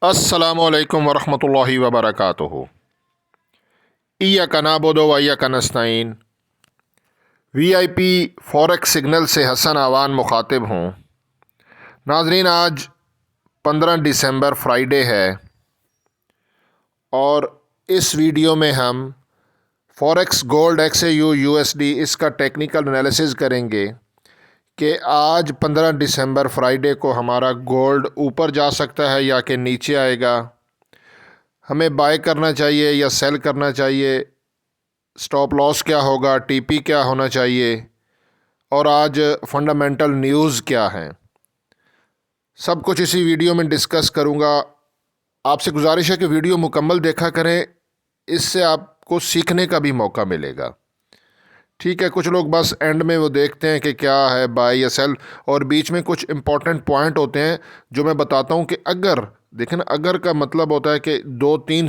अस्सलामुअलैकुम वरहमतुल्लाहि वबरकातुहू। इय्याका नअबुदु व इय्याका नस्तईन। VIP फॉरेक्स सिग्नल से हसन आवान मुखातिब हूँ। नाजरीन, आज 15 दिसंबर फ्राइडे है और इस वीडियो में हम फॉरेक्स गोल्ड XAU USD इसका टेक्निकल एनालिसिस करेंगे कि आज 15 दिसंबर फ्राइडे को हमारा गोल्ड ऊपर जा सकता है या कि नीचे आएगा, हमें बाय करना चाहिए या सेल करना चाहिए, स्टॉप लॉस क्या होगा, TP क्या होना चाहिए और आज फंडामेंटल न्यूज़ क्या हैं। सब कुछ इसी वीडियो में डिस्कस करूंगा। आपसे गुजारिश है कि वीडियो मुकम्मल देखा करें, इससे आपको सीखने का भी मौका मिलेगा। ठीक है, कुछ लोग बस एंड में वो देखते हैं कि क्या है बाय या सेल, और बीच में कुछ इंपॉर्टेंट पॉइंट होते हैं जो मैं बताता हूं कि अगर देखें ना, अगर का मतलब होता है कि दो तीन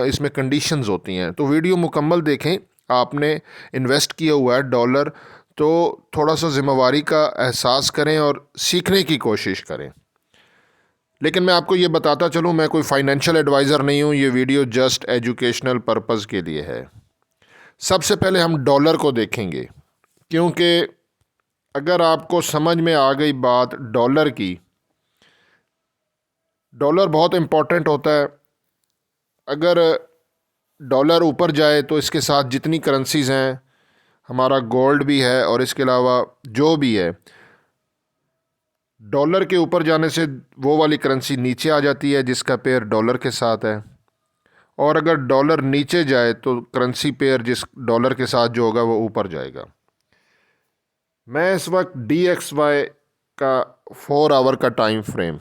इसमें कंडीशंस होती हैं, तो वीडियो मुकम्मल देखें। आपने इन्वेस्ट किया हुआ है डॉलर, तो थोड़ा सा जिम्मेवारी का एहसास करें और सीखने की कोशिश करें। लेकिन मैं आपको ये बताता चलूँ, मैं कोई फाइनेंशियल एडवाइज़र नहीं हूँ, ये वीडियो जस्ट एजुकेशनल पर्पज़ के लिए है। सबसे पहले हम डॉलर को देखेंगे, क्योंकि अगर आपको समझ में आ गई बात डॉलर की, डॉलर बहुत इम्पोर्टेंट होता है। अगर डॉलर ऊपर जाए तो इसके साथ जितनी करेंसीज़ हैं, हमारा गोल्ड भी है और इसके अलावा जो भी है, डॉलर के ऊपर जाने से वो वाली करेंसी नीचे आ जाती है जिसका पेयर डॉलर के साथ है, और अगर डॉलर नीचे जाए तो करेंसी पेयर जिस डॉलर के साथ जो होगा वो ऊपर जाएगा। मैं इस वक्त DXY का 4 आवर का टाइम फ्रेम,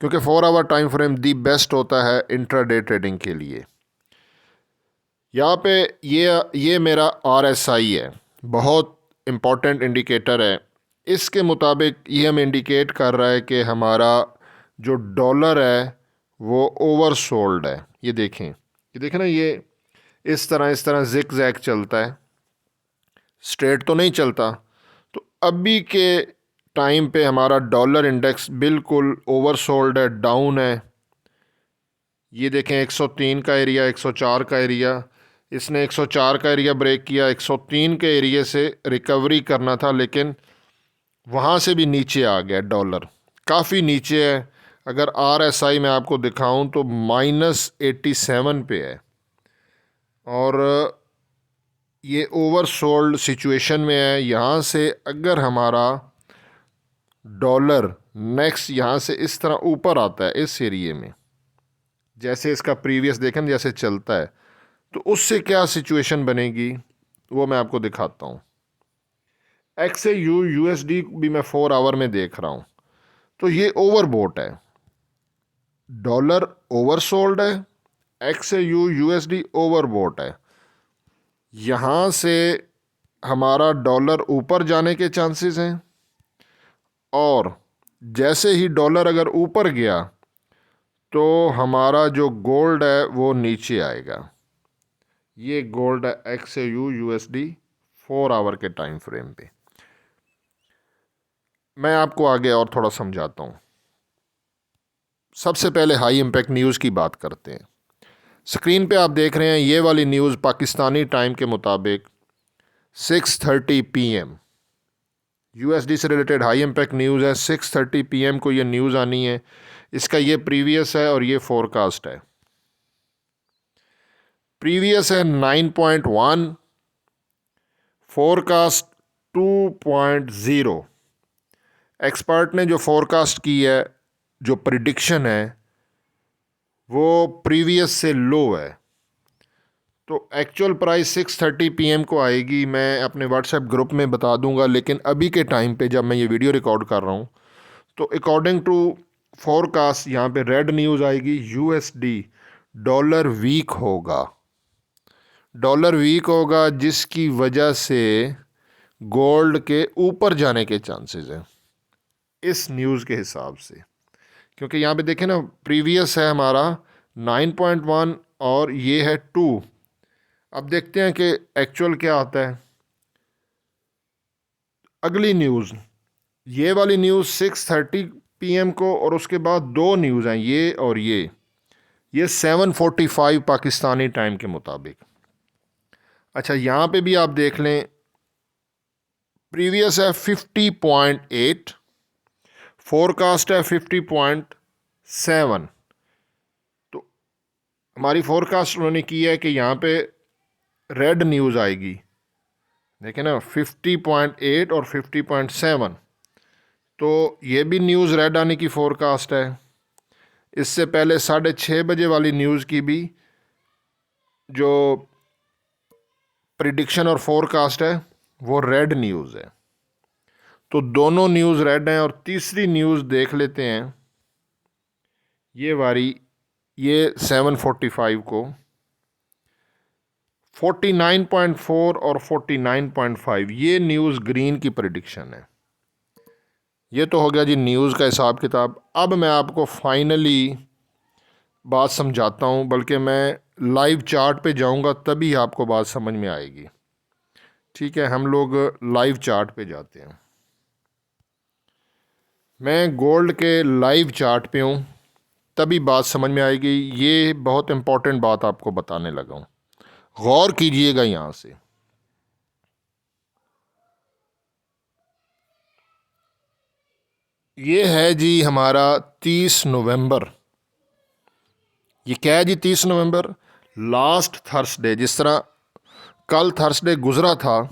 क्योंकि 4 hour time frame the best होता है इंट्राडे ट्रेडिंग के लिए। यहाँ पे ये मेरा RSI है, बहुत इम्पॉर्टेंट इंडिकेटर है। इसके मुताबिक ये हमें इंडिकेट कर रहा है कि हमारा जो डॉलर है वो ओवरसोल्ड है। ये देखें ना, ये इस तरह जिग जैग चलता है, स्ट्रेट तो नहीं चलता। तो अभी के टाइम पे हमारा डॉलर इंडेक्स बिल्कुल ओवरसोल्ड है, डाउन है। ये देखें 103 का एरिया, 104 का एरिया, इसने 104 का एरिया ब्रेक किया, 103 के एरिया से रिकवरी करना था, लेकिन वहाँ से भी नीचे आ गया डॉलर, काफ़ी नीचे है। अगर RSI मैं आपको दिखाऊं तो -87 पे है और ये ओवरसोल्ड सिचुएशन में है। यहाँ से अगर हमारा डॉलर नेक्स्ट यहाँ से इस तरह ऊपर आता है इस एरिए में, जैसे इसका प्रीवियस देखें जैसे चलता है, तो उससे क्या सिचुएशन बनेगी वो मैं आपको दिखाता हूँ। XAU USD भी मैं 4 आवर में देख रहा हूँ, तो ये ओवरबोट है, डॉलर ओवरसोल्ड है, XAU USD ओवरबोट है। यहाँ से हमारा डॉलर ऊपर जाने के चांसेस हैं, और जैसे ही डॉलर अगर ऊपर गया तो हमारा जो गोल्ड है वो नीचे आएगा। ये गोल्ड है XAU USD 4 आवर के टाइम फ्रेम पे। मैं आपको आगे और थोड़ा समझाता हूँ। सबसे पहले हाई इम्पैक्ट न्यूज़ की बात करते हैं। स्क्रीन पे आप देख रहे हैं ये वाली न्यूज़ पाकिस्तानी टाइम के मुताबिक 6:30 PM USD से रिलेटेड हाई इम्पैक्ट न्यूज़ है। 6:30 PM को ये न्यूज़ आनी है। इसका ये प्रीवियस है और ये फोरकास्ट है। प्रीवियस है 9.1, फोरकास्ट 2.0। एक्सपर्ट ने जो फोरकास्ट की है, जो प्रिडिक्शन है, वो प्रीवियस से लो है। तो एक्चुअल प्राइस 6:30 PM को आएगी, मैं अपने व्हाट्सएप ग्रुप में बता दूंगा। लेकिन अभी के टाइम पे जब मैं ये वीडियो रिकॉर्ड कर रहा हूँ, तो अकॉर्डिंग टू फोरकास्ट यहाँ पे रेड न्यूज़ आएगी। USD डॉलर वीक होगा, डॉलर वीक होगा, जिसकी वजह से गोल्ड के ऊपर जाने के चांसेस हैं इस न्यूज़ के हिसाब से। क्योंकि यहाँ पे देखें ना, प्रीवियस है हमारा 9.1 और ये है 2। अब देखते हैं कि एक्चुअल क्या आता है। अगली न्यूज़, ये वाली न्यूज़ 6:30 PM को, और उसके बाद दो न्यूज़ हैं, ये और ये 7:45 पाकिस्तानी टाइम के मुताबिक। अच्छा, यहाँ पे भी आप देख लें, प्रीवियस है 50.8, फोरकास्ट है 50.7। तो हमारी फोरकास्ट उन्होंने की है कि यहाँ पे रेड न्यूज़ आएगी, देखें ना, 50.8 और 50.7। तो ये भी न्यूज़ रेड आने की फोरकास्ट है। इससे पहले 6:30 बजे वाली न्यूज़ की भी जो प्रिडिक्शन और फोरकास्ट है वो रेड न्यूज़ है। तो दोनों न्यूज़ रेड हैं। और तीसरी न्यूज़ देख लेते हैं, ये वाली, ये 7:45 को 49.4 और 49.5, ये न्यूज़ ग्रीन की प्रिडिक्शन है। ये तो हो गया जी न्यूज़ का हिसाब किताब। अब मैं आपको फाइनली बात समझाता हूँ, बल्कि मैं लाइव चार्ट पे जाऊँगा तभी आपको बात समझ में आएगी। ठीक है, हम लोग लाइव चार्ट पे जाते हैं। मैं गोल्ड के लाइव चार्ट पे हूँ, तभी बात समझ में आएगी। ये बहुत इम्पोर्टेंट बात आपको बताने लगा हूँ, गौर कीजिएगा। यहाँ से ये है जी हमारा 30 नवंबर। ये क्या है जी? 30 नवंबर, लास्ट थर्सडे। जिस तरह कल थर्सडे गुजरा था,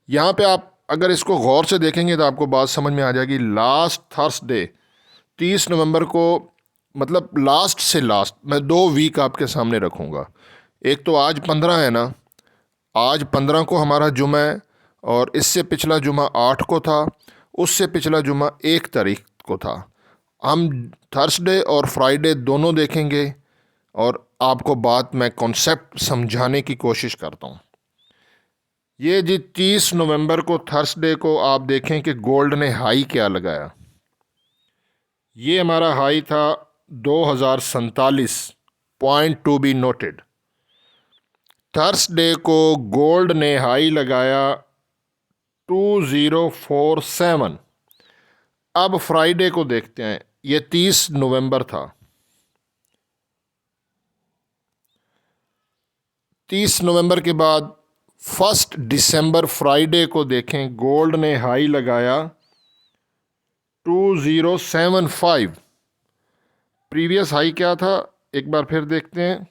यहाँ पे आप अगर इसको गौर से देखेंगे तो आपको बात समझ में आ जाएगी। लास्ट थर्सडे 30 नवंबर को, मतलब लास्ट से लास्ट, मैं 2 वीक आपके सामने रखूँगा। एक तो आज 15 है ना, आज 15 को हमारा जुमा है, और इससे पिछला जुमा 8 को था, उससे पिछला जुमा 1 तारीख को था। हम थर्सडे और फ्राइडे दोनों देखेंगे, और आपको बात मैं कॉन्सेप्ट समझाने की कोशिश करता हूँ। ये जी 30 नवंबर को थर्सडे को आप देखें कि गोल्ड ने हाई क्या लगाया। ये हमारा हाई था 2047 point, to be noted. Thursday को गोल्ड ने हाई लगाया 2047। अब फ्राइडे को देखते हैं, ये 30 नवंबर था। 30 नवंबर के बाद 1 दिसंबर फ्राइडे को देखें, गोल्ड ने हाई लगाया 2075। प्रीवियस हाई क्या था, एक बार फिर देखते हैं।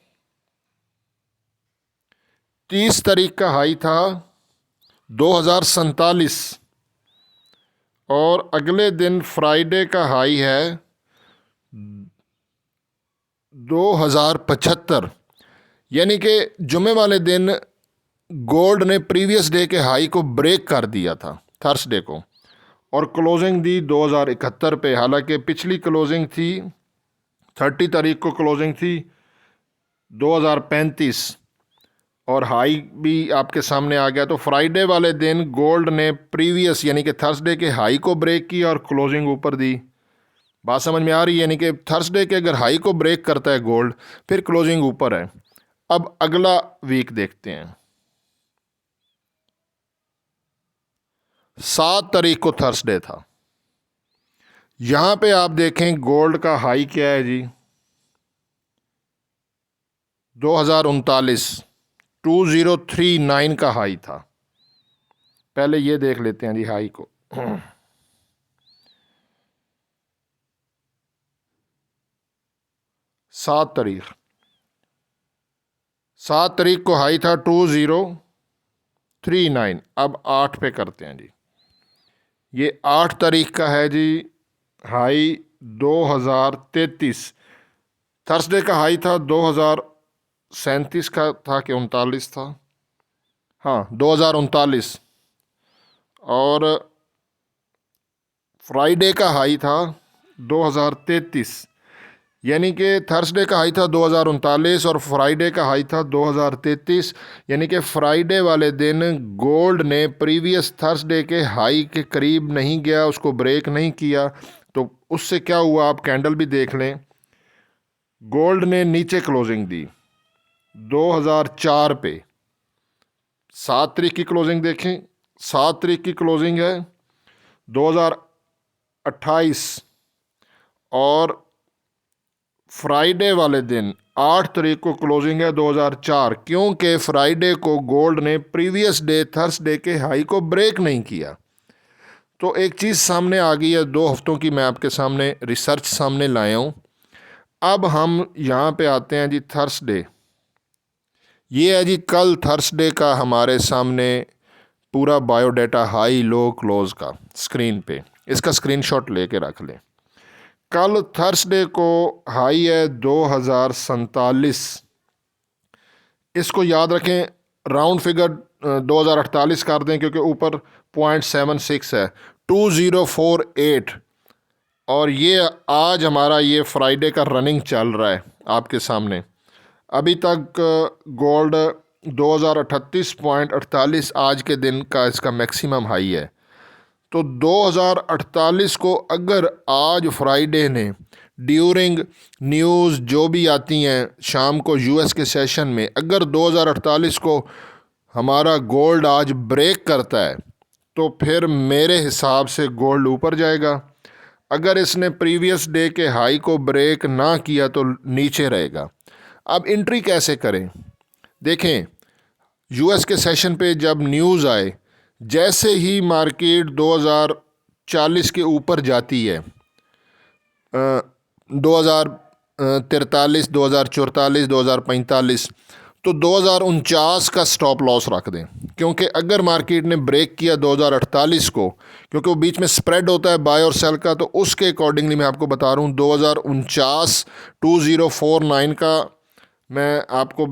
30 तारीख का हाई था 2047, और अगले दिन फ्राइडे का हाई है 2075। यानी कि जुमे वाले दिन गोल्ड ने प्रीवियस डे के हाई को ब्रेक कर दिया था थर्सडे को, और क्लोजिंग दी 2071 पे। हालांकि पिछली क्लोजिंग थी 30 तारीख को, क्लोजिंग थी 2035, और हाई भी आपके सामने आ गया। तो फ्राइडे वाले दिन गोल्ड ने प्रीवियस यानी कि थर्सडे के हाई को ब्रेक किया और क्लोजिंग ऊपर दी। बात समझ में आ रही है? यानी कि थर्सडे के अगर हाई को ब्रेक करता है गोल्ड, फिर क्लोजिंग ऊपर है। अब अगला वीक देखते हैं। 7 तारीख को थर्सडे था। यहां पे आप देखें गोल्ड का हाई क्या है जी, 2039, 2039 का हाई था। पहले ये देख लेते हैं जी हाई को। 7 तारीख को हाई था 2039। अब 8 पे करते हैं जी। ये 8 तारीख का है जी हाई 2033। थर्सडे का हाई था 2037 का था कि 39 था, हाँ 2039। और फ्राइडे का हाई था 2033। यानी कि थर्सडे का हाई था 2039 और फ्राइडे का हाई था 2033। यानी कि फ्राइडे वाले दिन गोल्ड ने प्रीवियस थर्सडे के हाई के करीब नहीं गया, उसको ब्रेक नहीं किया। तो उससे क्या हुआ, आप कैंडल भी देख लें, गोल्ड ने नीचे क्लोजिंग दी 2004 पे। 7 तारीख की क्लोजिंग देखें, 7 तारीख की क्लोजिंग है 2028। और फ्राइडे वाले दिन 8 तारीख को क्लोजिंग है 2004, क्योंकि फ्राइडे को गोल्ड ने प्रीवियस डे थर्सडे के हाई को ब्रेक नहीं किया। तो एक चीज़ सामने आ गई है, 2 हफ्तों की मैं आपके सामने रिसर्च सामने लाया हूँ। अब हम यहाँ पे आते हैं जी थर्सडे। ये है जी कल थर्सडे का हमारे सामने पूरा बायोडाटा हाई लो क्लोज का स्क्रीन पे, इसका स्क्रीनशॉट लेके रख लें। कल थर्सडे को हाई है 2047, इसको याद रखें, राउंड फिगर 2048 कर दें क्योंकि ऊपर 0.76 है, 2048। और ये आज हमारा ये फ्राइडे का रनिंग चल रहा है आपके सामने। अभी तक गोल्ड 2038.48 आज के दिन का इसका मैक्सिमम हाई है। तो 2048 को अगर आज फ्राइडे ने ड्यूरिंग न्यूज़ जो भी आती हैं शाम को यूएस के सेशन में, अगर 2048 को हमारा गोल्ड आज ब्रेक करता है तो फिर मेरे हिसाब से गोल्ड ऊपर जाएगा। अगर इसने प्रीवियस डे के हाई को ब्रेक ना किया तो नीचे रहेगा। अब एंट्री कैसे करें? देखें, यूएस के सेशन पे जब न्यूज़ आए, जैसे ही मार्केट 2040 के ऊपर जाती है, 2043, 2044, 2045, तो 2049 का स्टॉप लॉस रख दें। क्योंकि अगर मार्केट ने ब्रेक किया 2048 को, क्योंकि वो बीच में स्प्रेड होता है बाय और सेल का, तो उसके अकॉर्डिंगली मैं आपको बता रहा हूँ 2049 2049 का मैं आपको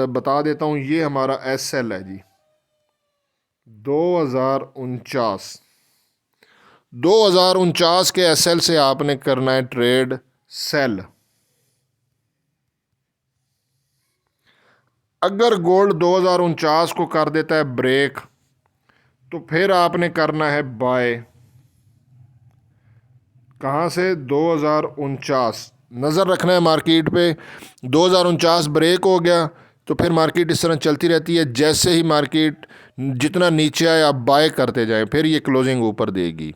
बता देता हूँ। ये हमारा SL है जी 2049 के SL से आपने करना है ट्रेड सेल। अगर गोल्ड 2049 को कर देता है ब्रेक तो फिर आपने करना है बाय। कहाँ से? 2049 नज़र रखना है मार्केट पे। 2049 ब्रेक हो गया तो फिर मार्केट इस तरह चलती रहती है। जैसे ही मार्केट जितना नीचे आए आप बाय करते जाएं, फिर ये क्लोजिंग ऊपर देगी।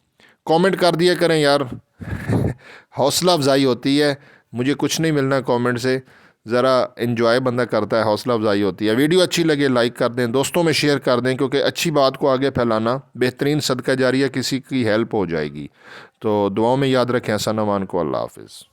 कमेंट कर दिया करें यार हौसला अफजाई होती है, मुझे कुछ नहीं मिलना कमेंट से, ज़रा इन्जॉय बंदा करता है, हौसला अफजाई होती है। वीडियो अच्छी लगे लाइक कर दें, दोस्तों में शेयर कर दें, क्योंकि अच्छी बात को आगे फैलाना बेहतरीन सदका जारिया, किसी की हेल्प हो जाएगी। तो दुआओं में याद रखें। हसन अमान को। अल्लाह हाफिज़।